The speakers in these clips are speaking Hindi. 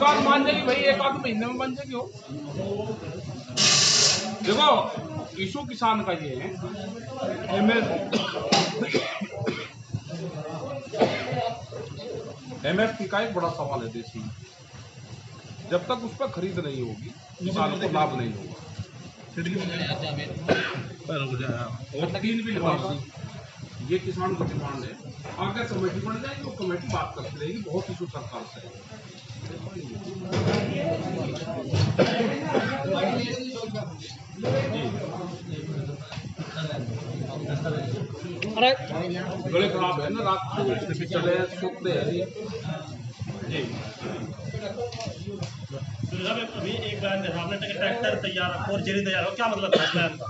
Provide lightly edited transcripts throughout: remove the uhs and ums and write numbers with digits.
सरकार मान जाएगी भाई, एक आध महीने में मान जाएगी। हो देखो इशू किसान का ये है, एमएसपी का एक बड़ा सवाल है देश में। जब तक उस पर खरीद नहीं होगी किसानों को लाभ नहीं होगा। और 3 बिल वापसी ये किसान को डिमांड है। अगर कमेटी बन जाएगी तो कमेटी बात करती रहेगी, बहुत इशू सरकार से अरे गले खराब है ना, रात को चले सोते हैं जी। अभी एक बयान देखा आपने कि ट्रैक्टर तैयार और जेरी तैयार हो, क्या मतलब है इस बयान का?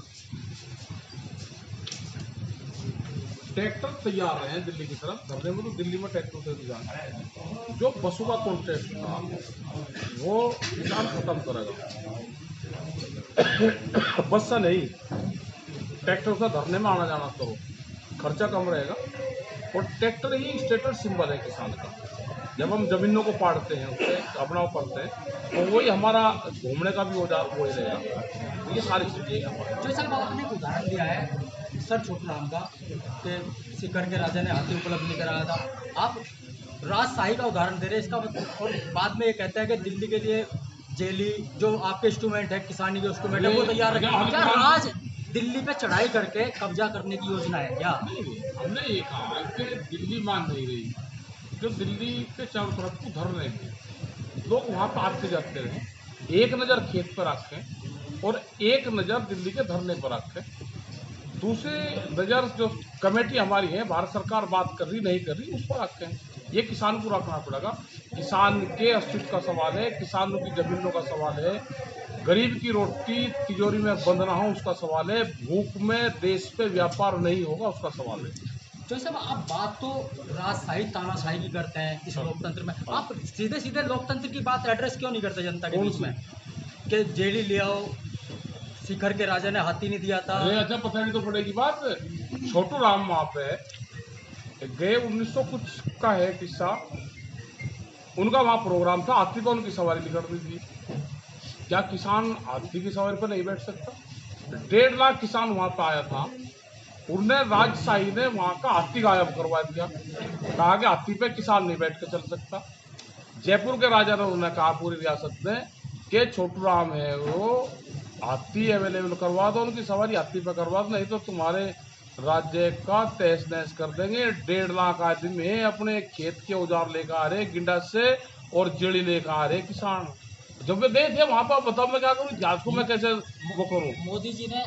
ट्रैक्टर तैयार है दिल्ली की तरफ धरने में, तो दिल्ली में ट्रैक्टर से जाना है। जो बसों का कॉन्ट्रैक्ट था वो किसान खत्म करेगा, बस से नहीं, ट्रैक्टर से धरने में आना जाना करो, खर्चा कम रहेगा। और ट्रैक्टर ही स्टेटस सिंबल है किसान का। जब हम जमीनों को पाड़ते हैं, उससे अपना करते हैं, तो वही हमारा घूमने का भी औजार वही रहेगा। ये सारी चीजें हमारे। जो साहब आपने एक उदाहरण दिया है सर छोटूराम का कि सीकर के राजा ने हाथी उपलब्ध नहीं कराया था, आप राजशाही का उदाहरण दे रहे हैं इसका मतलब। और बाद में ये कहते हैं कि दिल्ली के लिए जेली जो आपके इंस्ट्रूमेंट है, किसानी के इंस्ट्रूमेंट है, वो तैयार रखें। क्या राज दिल्ली पे चढ़ाई करके कब्जा करने की योजना है क्या? हमने ये कहा कि दिल्ली मान नहीं रही, जो दिल्ली के चारों तरफ को धर रहे हैं लोग, वहाँ पर आते जाते रहे, एक नज़र खेत पर रखें और एक नज़र दिल्ली के धरने पर रखें। दूसरी नज़र जो कमेटी हमारी है, भारत सरकार बात कर रही नहीं कर रही, उस पर रखें। ये किसान को रखना पड़ेगा। किसान के अस्तित्व का सवाल है, किसानों की जमीनों का सवाल है, गरीब की रोटी तिजोरी में बंद ना हो उसका सवाल है, भूख में देश पे व्यापार नहीं होगा उसका सवाल है। जो साहब आप बात तो राजशाही तानाशाही की करते हैं इस लोकतंत्र में, आप सीधे सीधे लोकतंत्र की बात एड्रेस क्यों नहीं करते जनता के बीच में कि जेली ले आओ, शिखर के राजा ने हाथी नहीं दिया था? अरे अच्छा, पता नहीं तो पड़ेगी बात। छोटूराम वहाँ पे गए, 1900 कुछ का है किस्सा, उनका वहाँ प्रोग्राम था, हाथी पर उनकी सवारी नहीं करनी थी। क्या किसान हाथी की सवारी पर नहीं बैठ सकता? 1.5 लाख किसान वहाँ पे आया था, उन्हें राजशाही ने वहाँ का हाथी गायब करवा दिया, कहा कि हाथी पे किसान नहीं बैठ के चल सकता। जयपुर के राजा ने उन्हें कहा पूरी रियासत में कि छोटूराम है वो, हाथी अवेलेबल करवा दो, उनकी सवारी हाथी पे करवा दो, नहीं तो तुम्हारे राज्य का तहस नहस कर देंगे। 1.5 लाख आदमी है अपने खेत के औजार लेकर आ रहे, गिंडा से और जेड़ी लेकर आ रहे किसान। जब वे गए थे वहां पर, बताओ मैं क्या करूँ, इतिहास को मैं कैसे वो करूँ? मोदी जी ने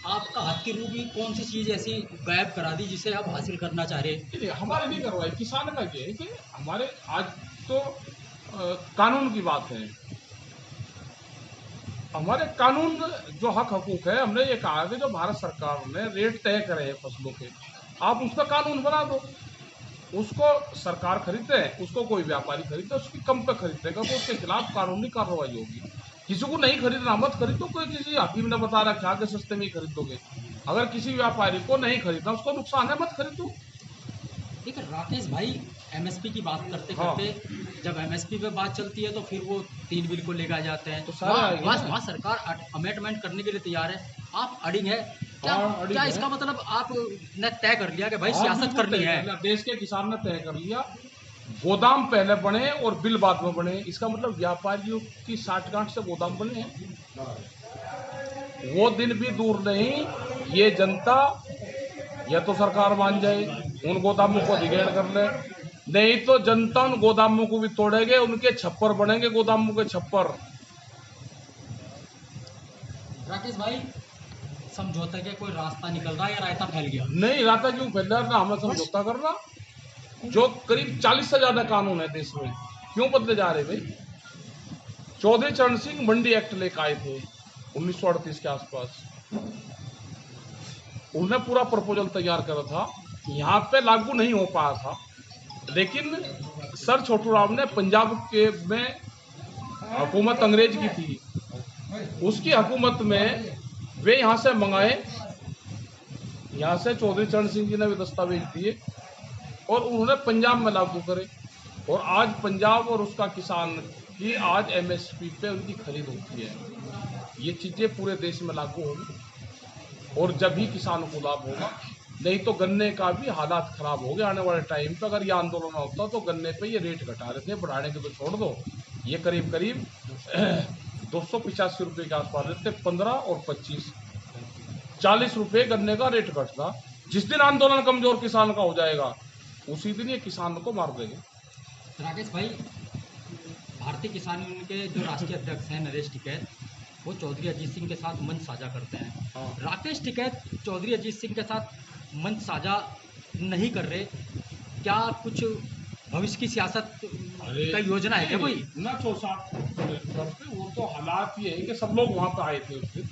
आपका हाथ की रूबी कौन सी चीज़ ऐसी गायब करा दी जिसे आप हासिल करना चाह रहे हैं? हमारे नहीं करवाई, किसान का ये है कि हमारे आज तो कानून की बात है, हमारे कानून जो हक हकूक है, हमने ये कहा कि जो भारत सरकार ने रेट तय करे हैं फसलों के, आप उस पर कानून बना दो। उसको सरकार खरीदे, उसको कोई व्यापारी खरीदे, उसकी कम पे खरीदेगा तो उसके खिलाफ कानूनी कार्रवाई होगी। किसी को नहीं खरीदना मत खरीदो, कोई किसी हकीम ने बता रखा कि सस्ते में ही खरीदोगे, अगर किसी व्यापारी को नहीं खरीदना उसको नुकसान है, मत खरीदो। ठीक है राकेश भाई, एमएसपी की बात करते करते जब एमएसपी पे बात चलती है तो फिर वो 3 बिल को लेकर जाते हैं, तो सारे आएंगे ना। वहाँ सरकार अमेंडमेंट करने के लिए तैयार है, आप अड़िंग है क्या? हाँ, अड़िग क्या है। इसका मतलब आपने तय कर लिया कि भाई सियासत करनी है? देश के किसान ने तय कर लिया, गोदाम पहले बने और बिल बाद में बने, इसका मतलब व्यापारियों की साठगांठ से गोदाम बने हैं। वो दिन भी दूर नहीं, ये जनता या तो सरकार मान जाए, उन गोदामों को अधिग्रहण कर ले, नहीं तो जनता उन गोदामों को भी तोड़ेंगे, उनके छप्पर बनेंगे, गोदामों के छप्पर। राकेश भाई, समझौते के कोई रास्ता निकल रहा है या रायता फैल गया? नहीं, राता क्यों फैल रहा है ना, हमें समझौता करना। जो करीब 40 से ज्यादा कानून है देश में, क्यों बदले जा रहे भाई? चौधरी चरण सिंह मंडी एक्ट लेकर आए थे 1938 के आसपास, उन्होंने पूरा प्रपोजल तैयार करा था, यहाँ पे लागू नहीं हो पाया था, लेकिन सर छोटूराम ने पंजाब के में हुकूमत अंग्रेज की थी, उसकी हुकूमत में वे यहाँ से मंगाए, यहाँ से चौधरी चरण सिंह जी ने भी दस्तावेज दिए और उन्होंने पंजाब में लागू करे। और आज पंजाब और उसका किसान कि आज एमएसपी पे उनकी खरीद होती है। ये चीज़ें पूरे देश में लागू होगी और जब भी किसानों को लाभ होगा। नहीं तो गन्ने का भी हालात खराब हो गए आने वाले टाइम पे। अगर ये आंदोलन होता तो गन्ने पे ये रेट घटा रहे थे, बढ़ाने के तो छोड़ दो। ये करीब करीब 285 रुपये के आसपास रहते, 15 और 25 40 रुपये गन्ने का रेट घटता। जिस दिन आंदोलन कमजोर किसान का हो जाएगा उसी दिन ये किसान को मार देंगे। राकेश भाई, भारतीय किसान यूनियन के जो राष्ट्रीय अध्यक्ष हैं नरेश टिकैत, वो चौधरी अजीत सिंह के साथ मंच साझा करते हैं। हाँ। राकेश टिकैत चौधरी अजीत सिंह के साथ मंच साझा नहीं कर रहे, क्या कुछ भविष्य की सियासत का योजना है क्या कोई? ना वो तो हालात ये है कि सब लोग वहाँ पे आए थे उस दिन,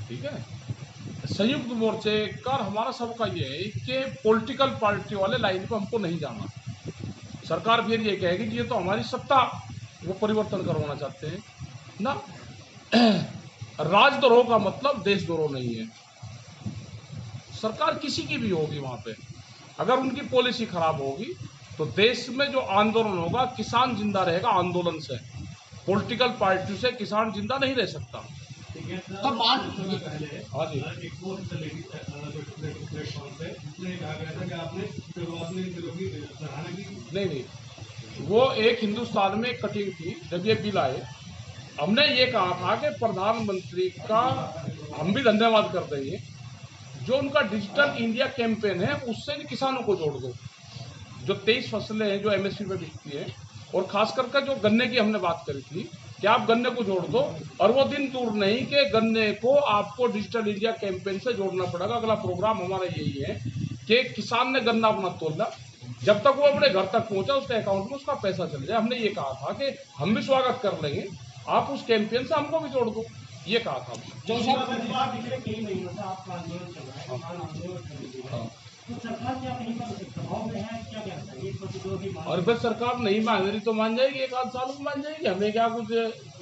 ठीक है। संयुक्त मोर्चे का हमारा सबका ये है कि पॉलिटिकल पार्टी वाले लाइन पे हमको नहीं जाना। सरकार फिर ये कहेगी कि ये तो हमारी सत्ता, वो परिवर्तन करवाना चाहते हैं ना। राजद्रोह का मतलब देशद्रोह नहीं है। सरकार किसी की भी होगी वहाँ पे, अगर उनकी पॉलिसी खराब होगी तो देश में जो आंदोलन होगा, किसान जिंदा रहेगा आंदोलन से, पॉलिटिकल पार्टी से किसान जिंदा नहीं रह सकता। तो बात हाँ जी, नहीं, वो एक हिंदुस्तान में कटिंग थी जब ये बिल आए। हमने ये कहा था कि प्रधानमंत्री का हम भी धन्यवाद करते हैं, जो उनका डिजिटल इंडिया कैंपेन है उससे किसानों को जोड़ दो। जो 23 फसलें हैं जो एमएसपी पे बिकती हैं, और खास करके जो गन्ने की हमने बात करी थी कि आप गन्ने को जोड़ दो, और वो दिन दूर नहीं कि गन्ने को आपको डिजिटल इंडिया कैंपेन से जोड़ना पड़ेगा। अगला प्रोग्राम हमारा यही है कि किसान ने गन्ना अपना तोला, जब तक वो अपने घर तक पहुंचा उसके अकाउंट में उसका पैसा चले जाए। हमने ये कहा था कि हम भी स्वागत कर लेंगे, आप उस कैंपेन से हमको भी जोड़ दो, ये कहा था। जो पिछले कई महीनों से आपका आंदोलन चल रहा है, तो सरकार क्या कहीं पर दबाव में है, क्या कहता है? और बस सरकार नहीं मान रही तो मान जाएगी, एक आध साल में मान जाएगी। हमें क्या कुछ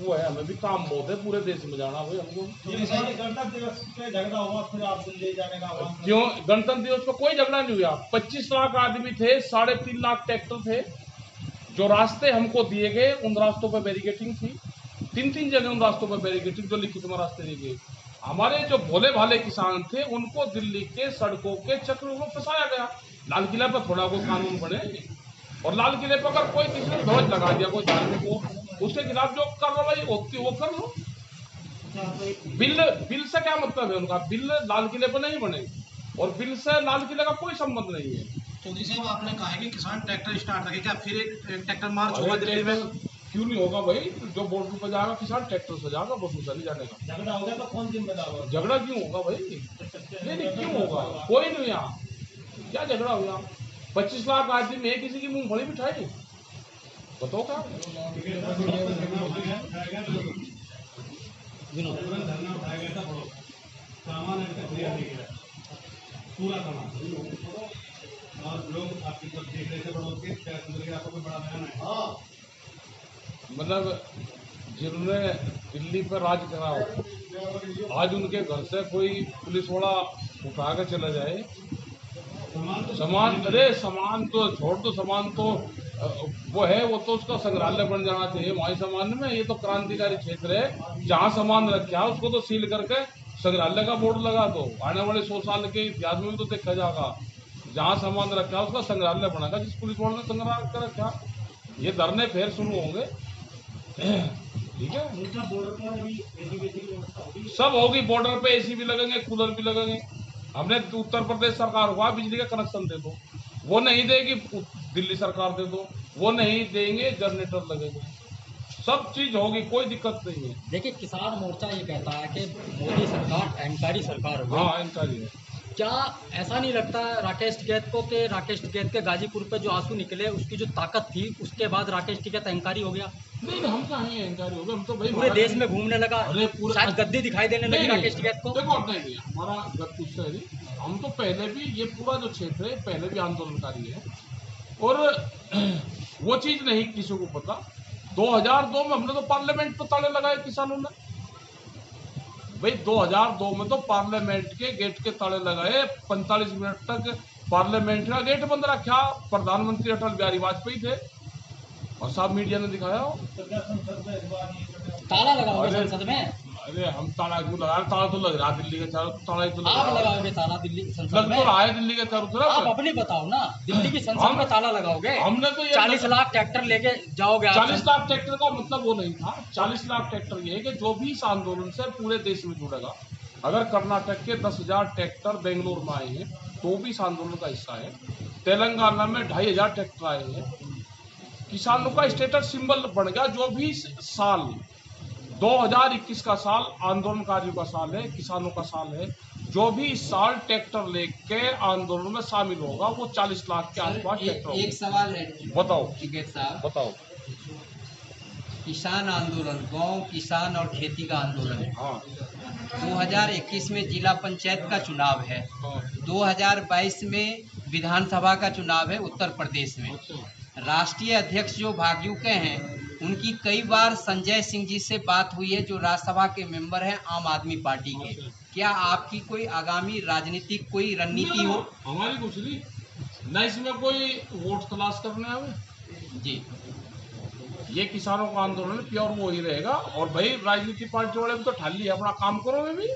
वो है, हमें भी काम बहुत है पूरे देश में जाना भाई हमको। गणतंत्र दिवस पे झगड़ा हुआ, फिर आप दिल्ली जाने का क्यों? गणतंत्र दिवस पर कोई झगड़ा नहीं हुआ। 25 लाख आदमी थे, 3.5 लाख ट्रैक्टर थे। जो रास्ते हमको दिए गए उन रास्तों पर बैरिकेटिंग थी, 3 जगह उन रास्तों पर बैरिकेटिंग, जो लिखित में रास्ते दिए गए। हमारे जो भोले भाले किसान थे उनको दिल्ली के सड़कों के चक्र में फंसाया गया। लाल किले पर थोड़ा कोई कानून बने, और लाल किले पर अगर कोई किसी ने ध्वज लगा दिया कोई धार्मिक को, उसके खिलाफ जो कार्रवाई होती है वो कर लो। बिल से क्या मतलब है उनका? बिल लाल किले पर नहीं बने, और बिल से लाल किले का कोई संबंध नहीं है। चौधरी साहब, आपने कहा है कि किसान ट्रैक्टर स्टार्ट रखे, क्या फिर एक ट्रैक्टर मार्च होगा दिल्ली में? क्यों नहीं होगा भाई? जो बॉर्डर पर जाएगा किसान ट्रैक्टर से जाएगा, बस उसे नहीं जाने का। झगड़ा होगा तो कौन जिम्मेदार होगा? झगड़ा क्यों होगा भाई? नहीं क्यों होगा? कोई नहीं। यहाँ क्या झगड़ा हुआ? 25 लाख आदमी में किसी की मूंगफली बिठाई, बताओ क्या? पूरा और लोग आपकी तरफ देख रहे थे, आपको कोई बड़ा बयान है? मतलब जिन्होंने दिल्ली पर राज करा हो, आज उनके घर से कोई पुलिस वाला उठा कर चला जाए, सामान, अरे सामान तो छोड़ दो, सामान तो वो है, वो तो उसका संग्रहालय बन जाना चाहिए वहीं सामान में। ये तो क्रांतिकारी क्षेत्र है, जहाँ सामान रखा है उसको तो सील करके संग्रहालय का बोर्ड लगा दो। आने वाले 100 साल के इतिहास में भी तो देखा जाएगा, जहाँ सामान रखा है उसका संग्रहालय बनाएगा जिस पुलिस वाले ने संग्रह कर रखा। ये धरने फिर शुरू होंगे, ठीक है। सब होगी, बॉर्डर पे एसी भी लगेंगे, कूलर भी लगेंगे। हमने उत्तर प्रदेश सरकार हुआ बिजली का कनेक्शन दे दो, वो नहीं देगी। दिल्ली सरकार दे दो, वो नहीं देंगे, जनरेटर लगेंगे, सब चीज होगी, कोई दिक्कत नहीं है। देखिए, किसान मोर्चा ये कहता है कि मोदी सरकार अहंकारी सरकार हो। हाँ, अहंकारी है। क्या ऐसा नहीं लगता राकेश टिकैत को कि राकेश टिकैत के गाजीपुर पे जो आंसू निकले उसकी जो ताकत थी, उसके बाद राकेश टिकैत अहंकारी हो गया? नहीं, हम कहाँ हैं अहंकारी हो गए? हम तो भाई पूरे देश में घूमने लगा, अरे पूरे शायद गद्दी दिखाई देने लगी राकेश टिकैत को। देखो, नहीं हमारा गद्दी, हम तो पहले भी, ये पूरा जो क्षेत्र है पहले भी आंदोलनकारी है, और वो चीज नहीं किसी को पता। 2002 में हमने तो पार्लियामेंट पर ताले लगाए किसानों ने भाई। 2002 में तो पार्लियामेंट के गेट के ताले लगाए, 45 मिनट तक पार्लियामेंट का गेट बंद रखा। प्रधानमंत्री अटल बिहारी वाजपेयी थे, और साहब मीडिया ने दिखाया हो। ताला लगाओगे अरे- संसद में? अरे हम ताला क्यों लगा, ताला तो लग रहा है दिल्ली के चारों, ताला ही तो लग आप रहा है। लगाओगे ताला दिल्ली की संसद लग में? तो रहा है दिल्ली के चारों आप तरफ। अपनी बताओ ना, दिल्ली की संसद हम- में ताला लगाओगे? हमने तो ये 40 लाख ट्रैक्टर लेके जाओगे आप? 40 लाख ट्रैक्टर का मतलब वो नहीं था। 40 लाख ट्रैक्टर ये है कि जो भी इस आंदोलन से पूरे देश में जुड़ेगा, अगर कर्नाटक के 10,000 ट्रैक्टर बेंगलुरु में आए हैं तो भी इस आंदोलन का हिस्सा है। तेलंगाना में 2,500 ट्रैक्टर आए हैं। किसानों का स्टेटस सिंबल बन गया। जो भी इस साल 2021 का साल आंदोलनकारियों का साल है, किसानों का साल है, जो भी इस साल ट्रैक्टर लेके आंदोलन में शामिल होगा वो 40 लाख के आसपास ट्रैक्टर होगा। एक सवाल है बताओ टिकैत साहब, बताओ। किसान आंदोलन, गांव किसान और खेती का आंदोलन है। हाँ 2021 में जिला पंचायत का चुनाव है, हाँ 2022 में विधानसभा का चुनाव है उत्तर प्रदेश में। राष्ट्रीय अध्यक्ष जो भागयू के हैं, उनकी कई बार संजय सिंह जी से बात हुई है, जो राज्यसभा के मेंबर हैं आम आदमी पार्टी के। क्या आपकी कोई आगामी राजनीतिक कोई रणनीति हो? हमारी कुछ नहीं न, इसमें कोई वोट तलाश करने हमें जी, ये किसानों का आंदोलन प्योर वो ही रहेगा। और भाई राजनीतिक पार्टी वाले भी तो ठाली अपना काम करो में भी,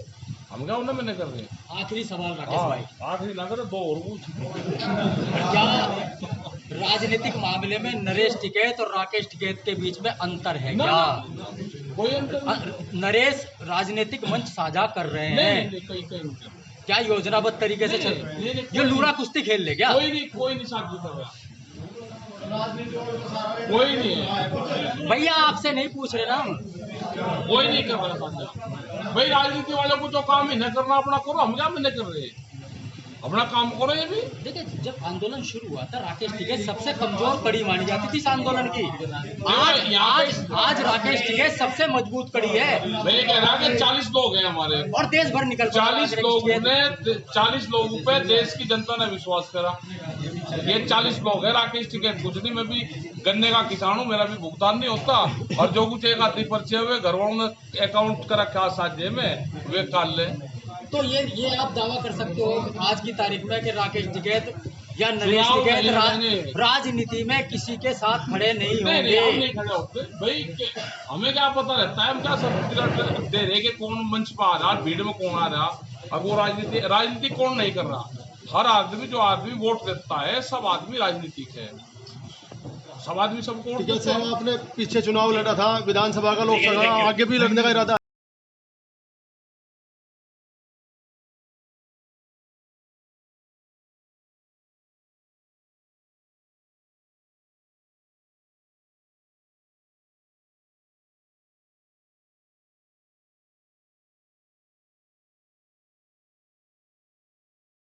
हम क्या उन्हें मैंने कर रहे हैं। आखिरी सवाल राकेश भाई, आखिरी ना करे दो और पूछ। क्या राजनीतिक मामले में नरेश टिकैत और राकेश टिकैत के बीच में अंतर है ना, क्या? कोई अंतर नहीं। नरेश राजनीतिक मंच साझा कर रहे नहीं, हैं, नहीं, कहीं कहीं नहीं। क्या योजनाबद्ध तरीके से चल नहीं, नहीं, नहीं, ये लूरा कुश्ती खेल ले क्या? कोई नहीं साझी कर रहा, कोई नहीं है, भैया आपसे नहीं पूछ रहे ना हम। कोई नहीं कर रहा साझा। भाई राजनीति वालों को जो काम ही न करना अपना करो, हम क्या नहीं कर रहे, अपना काम करो। ये भी देखिए, जब आंदोलन शुरू हुआ था राकेश टिकैत सबसे कमजोर कड़ी मानी जाती थी इस आंदोलन की। आज राकेश टिकैत सबसे मजबूत कड़ी है। मैं ये कह रहा कि 40 लोग हैं हमारे, और देश भर निकल पड़ा 40 राकेश लोगों टिकैत। ने 40 लोगों पे देश की जनता ने विश्वास करा। ये 40 लोग है, राकेश टिकैत कुछ नहीं। मैं भी गन्ने का किसान हूँ, मेरा भी भुगतान नहीं होता। और जो कुछ एक आधी पर्चे हुए घर वालों ने अकाउंट कर रखा साझे में, वे काल ले। तो ये आप दावा कर सकते हो आज की तारीख में कि राकेश टिकैत या नरेश चुनाव टिकैत नहीं लड़ेंगे। राजनीति में किसी के साथ खड़े नहीं नहीं, हम होंगे? नहीं खड़े होते भाई। हमें क्या पता रहता है, हम क्या सब दे रहे कि कौन मंच पर आ रहा, भीड़ में कौन आ रहा। अब वो राजनीति कौन नहीं कर रहा। हर आदमी, जो आदमी वोट देता है, सब आदमी राजनीतिक है, सब आदमी सबको वोट टिकैत देते हैं। साहब, आपने पीछे चुनाव लड़ा था विधानसभा का, लोकसभा, आगे भी लड़ने का इरादा